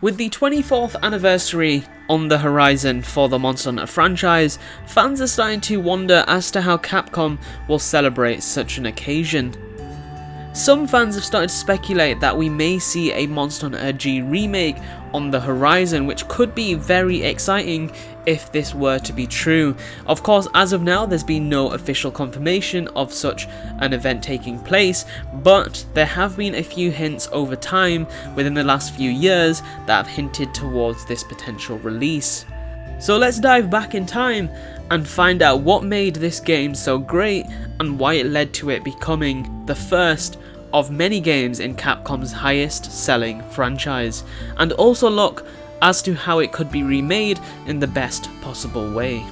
With the 24th anniversary on the horizon for the Monster Hunter franchise, fans are starting to wonder as to how Capcom will celebrate such an occasion. Some fans have started to speculate that we may see a Monster Hunter G remake on the horizon, which could be very exciting if this were to be true. Of course, as of now, there's been no official confirmation of such an event taking place, but there have been a few hints over time within the last few years that have hinted towards this potential release. So let's dive back in time and find out what made this game so great and why it led to it becoming the first of many games in Capcom's highest selling franchise, and also look as to how it could be remade in the best possible way.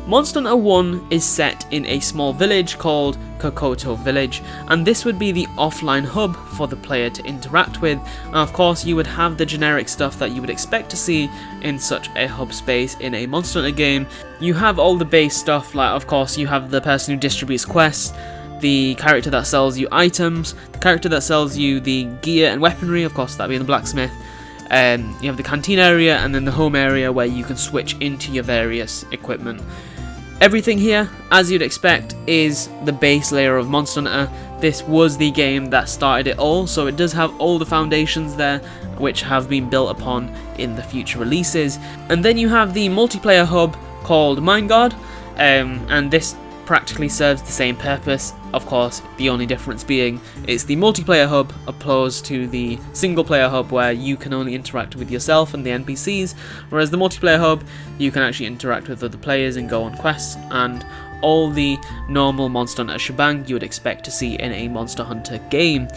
Monster Hunter 1 is set in a small village called Kokoto Village, and this would be the offline hub for the player to interact with, and of course you would have the generic stuff that you would expect to see in such a hub space in a Monster Hunter game. You have all the base stuff, like of course you have the person who distributes quests, the character that sells you items, the character that sells you the gear and weaponry, of course that being the blacksmith. You have the canteen area and then the home area where you can switch into your various equipment. Everything here, as you'd expect, is the base layer of Monster Hunter. This was the game that started it all, so it does have all the foundations there which have been built upon in the future releases. And then you have the multiplayer hub called MineGuard, and this practically serves the same purpose. Of course, the only difference being it's the multiplayer hub opposed to the single player hub where you can only interact with yourself and the NPCs, whereas the multiplayer hub you can actually interact with other players and go on quests and all the normal Monster Hunter shebang you would expect to see in a Monster Hunter game.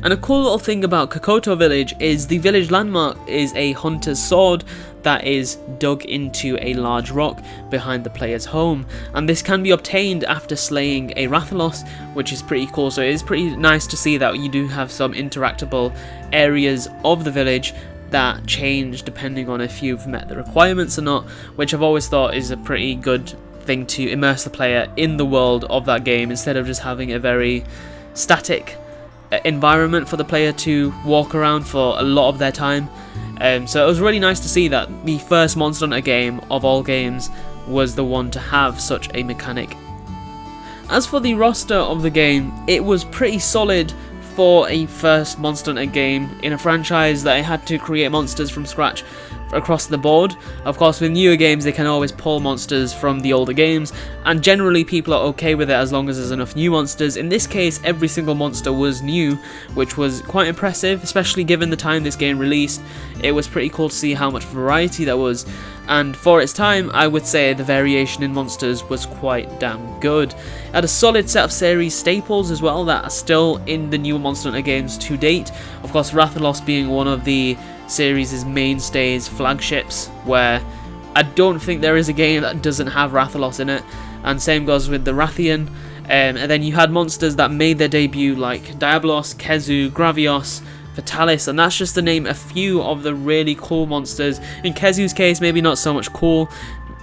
And a cool little thing about Kokoto Village is the village landmark is a hunter's sword that is dug into a large rock behind the player's home, and this can be obtained after slaying a Rathalos, which is pretty cool. So it is pretty nice to see that you do have some interactable areas of the village that change depending on if you've met the requirements or not, which I've always thought is a pretty good thing to immerse the player in the world of that game instead of just having a very static environment for the player to walk around for a lot of their time. So it was really nice to see that the first Monster Hunter game of all games was the one to have such a mechanic. As for the roster of the game, it was pretty solid for a first Monster Hunter game in a franchise that had to create monsters from scratch across the board. Of course, with newer games they can always pull monsters from the older games, and generally people are okay with it as long as there's enough new monsters. In this case, every single monster was new, which was quite impressive, especially given the time this game released. It was pretty cool to see how much variety there was, and for its time I would say the variation in monsters was quite damn good. It had a solid set of series staples as well that are still in the newer Monster Hunter games to date. Of course, Rathalos being one of the series' mainstays, flagships, where I don't think there is a game that doesn't have Rathalos in it, and same goes with the Rathian. And then you had monsters that made their debut like Diablos, Kezu, Gravios, Fatalis, and that's just to name a few of the really cool monsters. In Kezu's case, maybe not so much cool,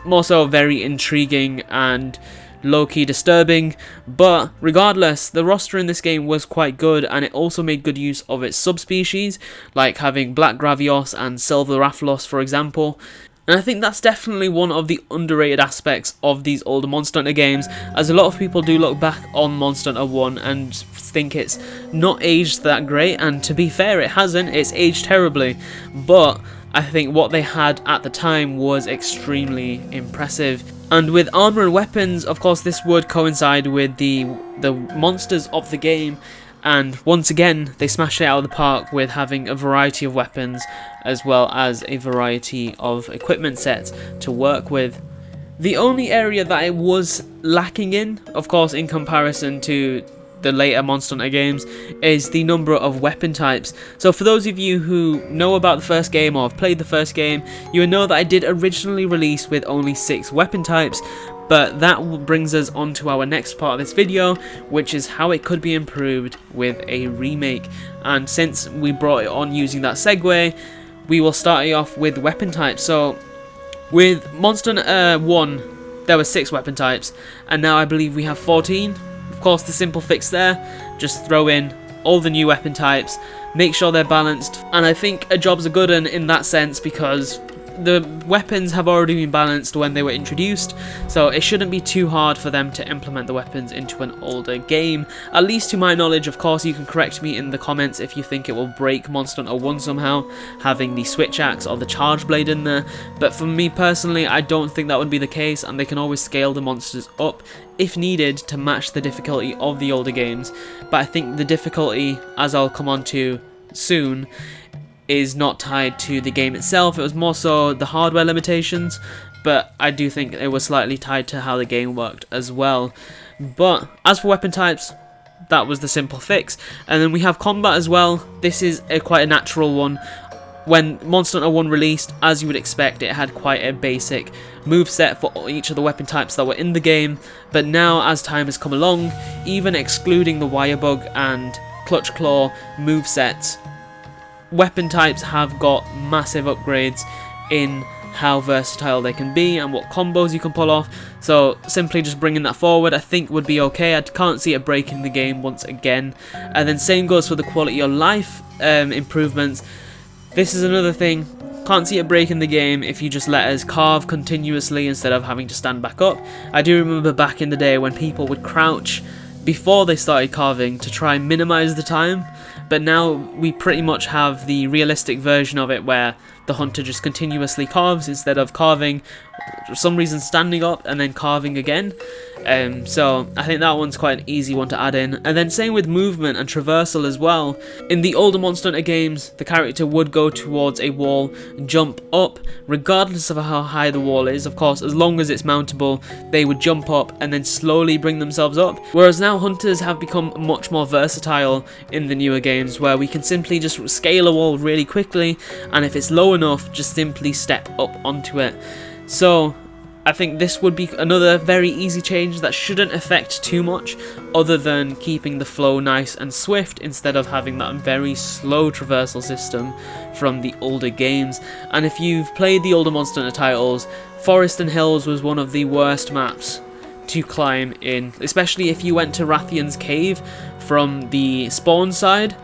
more so very intriguing and low-key disturbing, but regardless, the roster in this game was quite good, and it also made good use of its subspecies, like having Black Gravios and Silver Rathalos, for example. And I think that's definitely one of the underrated aspects of these older Monster Hunter games, as a lot of people do look back on Monster Hunter 1 and think it's not aged that great, and to be fair, it hasn't. It's aged terribly, but I think what they had at the time was extremely impressive. And with armor and weapons, of course, this would coincide with the monsters of the game, and once again they smashed it out of the park with having a variety of weapons as well as a variety of equipment sets to work with. The only area that it was lacking in, of course in comparison to the later Monster Hunter games, is the number of weapon types. So for those of you who know about the first game or have played the first game, you will know that I did originally release with only 6 weapon types, but that brings us on to our next part of this video, which is how it could be improved with a remake. And since we brought it on using that segue, we will start it off with weapon types. So with Monster Hunter 1 there were 6 weapon types, and now I believe we have 14. Of course, the simple fix there, just throw in all the new weapon types, make sure they're balanced, and I think a job's a good one in that sense because the weapons have already been balanced when they were introduced, so it shouldn't be too hard for them to implement the weapons into an older game, at least to my knowledge. Of course, you can correct me in the comments if you think it will break Monster Hunter 1 somehow, having the switch axe or the charge blade in there, but for me personally, I don't think that would be the case, and they can always scale the monsters up if needed to match the difficulty of the older games. But I think the difficulty, as I'll come on to soon, is not tied to the game itself. It was more so the hardware limitations, but I do think it was slightly tied to how the game worked as well. But as for weapon types, that was the simple fix. And then we have combat as well. This is quite a natural one. When Monster Hunter 1 released, as you would expect, it had quite a basic moveset for each of the weapon types that were in the game, but now as time has come along, even excluding the wire bug and clutch claw movesets, weapon types have got massive upgrades in how versatile they can be and what combos you can pull off, so simply just bringing that forward I think would be okay. I can't see it breaking the game once again. And then same goes for the quality of life improvements. This is another thing, can't see it breaking the game if you just let us carve continuously instead of having to stand back up. I do remember back in the day when people would crouch before they started carving to try and minimize the time, but now we pretty much have the realistic version of it where the hunter just continuously carves instead of carving, for some reason standing up and then carving again. So I think that one's quite an easy one to add in. And then same with movement and traversal as well. In the older Monster Hunter games, the character would go towards a wall and jump up, regardless of how high the wall is. Of course, as long as it's mountable, they would jump up and then slowly bring themselves up. Whereas now hunters have become much more versatile in the newer games, where we can simply just scale a wall really quickly, and if it's low enough, just simply step up onto it. So I think this would be another very easy change that shouldn't affect too much, other than keeping the flow nice and swift instead of having that very slow traversal system from the older games. And if you've played the older Monster Hunter titles, Forest and Hills was one of the worst maps to climb in, especially if you went to Rathian's cave from the spawn side.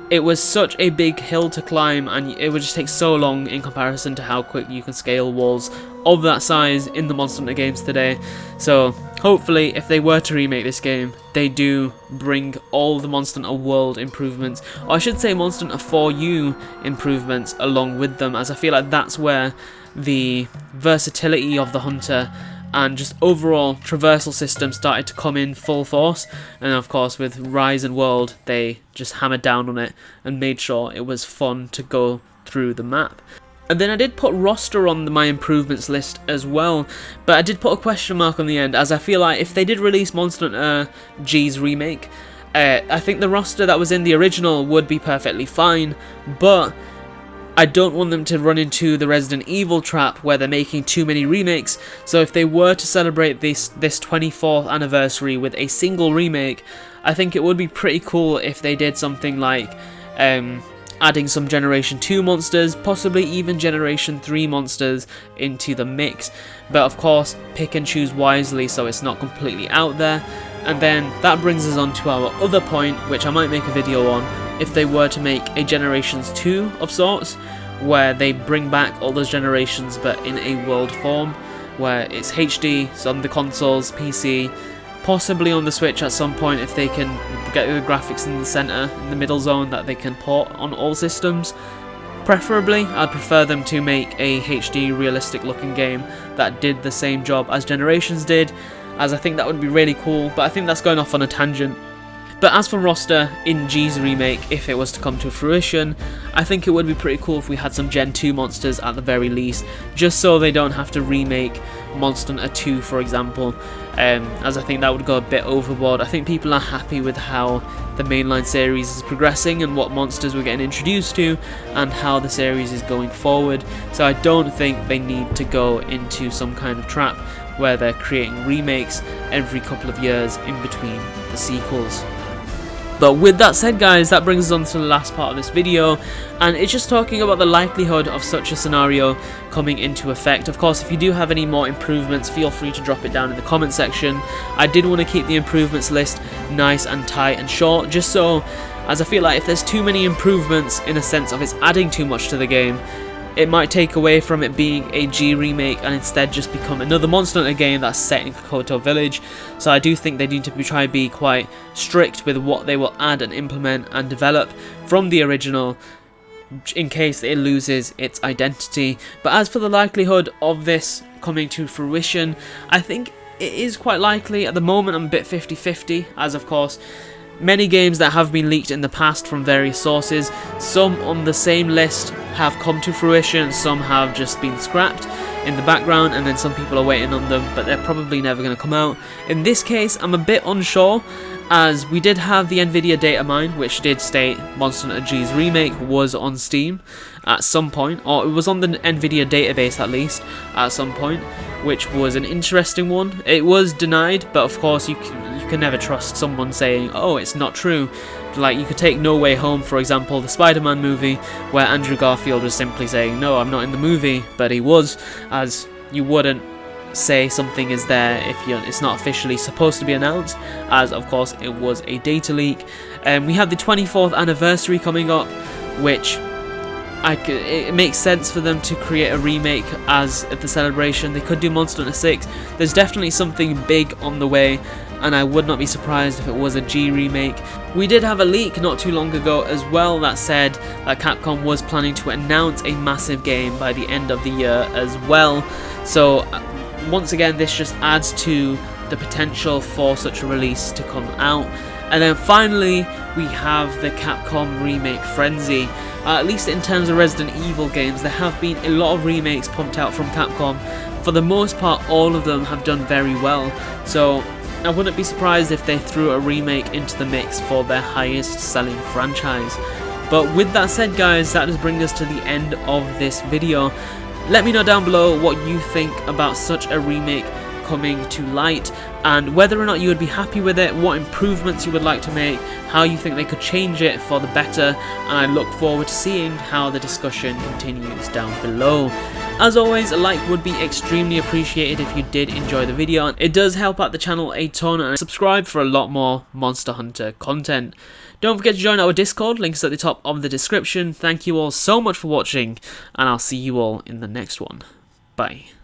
It was such a big hill to climb, and it would just take so long in comparison to how quick you can scale walls of that size in the Monster Hunter games today. So hopefully, if they were to remake this game, they do bring all the Monster Hunter World improvements, or I should say Monster Hunter 4U improvements along with them, as I feel like that's where the versatility of the hunter and just overall traversal system started to come in full force. And of course with Rise and World, they just hammered down on it and made sure it was fun to go through the map. And then I did put roster on my improvements list as well, but I did put a question mark on the end, as I feel like if they did release Monster Hunter G's remake, I think the roster that was in the original would be perfectly fine, but I don't want them to run into the Resident Evil trap where they're making too many remakes. So if they were to celebrate this 24th anniversary with a single remake, I think it would be pretty cool if they did something like adding some Generation 2 monsters, possibly even Generation 3 monsters into the mix. But of course, pick and choose wisely so it's not completely out there. And then that brings us on to our other point, which I might make a video on, if they were to make a Generations 2 of sorts, where they bring back all those generations but in a world form, where it's HD, so on the consoles, PC, possibly on the Switch at some point if they can get the graphics in the center, in the middle zone, that they can port on all systems. Preferably, I'd prefer them to make a HD realistic looking game that did the same job as Generations did, as I think that would be really cool, but I think that's going off on a tangent. But as for roster in G's remake, if it was to come to fruition, I think it would be pretty cool if we had some Gen 2 monsters at the very least, just so they don't have to remake Monster Hunter 2, for example, as I think that would go a bit overboard. I think people are happy with how the mainline series is progressing and what monsters we're getting introduced to and how the series is going forward, so I don't think they need to go into some kind of trap where they're creating remakes every couple of years in between the sequels. But with that said, guys, that brings us on to the last part of this video, and it's just talking about the likelihood of such a scenario coming into effect. Of course, if you do have any more improvements, feel free to drop it down in the comment section. I did want to keep the improvements list nice and tight and short, just so as I feel like if there's too many improvements in a sense of it's adding too much to the game, it might take away from it being a G remake and instead just become another Monster Hunter game that's set in Kokoto Village. So I do think they need to try to be quite strict with what they will add and implement and develop from the original, in case it loses its identity. But as for the likelihood of this coming to fruition, I think it is quite likely. At the moment I'm a bit 50-50, as of course many games that have been leaked in the past from various sources, some on the same list have come to fruition, some have just been scrapped in the background, and then some people are waiting on them, but they're probably never going to come out. In this case, I'm a bit unsure, as we did have the Nvidia data mine, which did state Monster Hunter G's remake was on Steam at some point, or it was on the Nvidia database at least, at some point, which was an interesting one. It was denied, but of course you can never trust someone saying, oh, it's not true. Like, you could take No Way Home, for example, the Spider-Man movie, where Andrew Garfield was simply saying, no, I'm not in the movie, but he was, as you wouldn't say something is there if it's not officially supposed to be announced, as of course it was a data leak. We have the 24th anniversary coming up, which it makes sense for them to create a remake as the celebration. They could do Monster Hunter 6. There's definitely something big on the way, and I would not be surprised if it was a G remake. We did have a leak not too long ago as well that said that Capcom was planning to announce a massive game by the end of the year as well. So once again, this just adds to the potential for such a release to come out. And then finally, we have the Capcom Remake Frenzy. At least in terms of Resident Evil games, there have been a lot of remakes pumped out from Capcom. For the most part, all of them have done very well. So I wouldn't be surprised if they threw a remake into the mix for their highest selling franchise. But with that said, guys, that does bring us to the end of this video. Let me know down below what you think about such a remake coming to light, and whether or not you would be happy with it, what improvements you would like to make, how you think they could change it for the better, and I look forward to seeing how the discussion continues down below. As always, a like would be extremely appreciated if you did enjoy the video. It does help out the channel a ton, and subscribe for a lot more Monster Hunter content. Don't forget to join our Discord, link is at the top of the description. Thank you all so much for watching, and I'll see you all in the next one. Bye.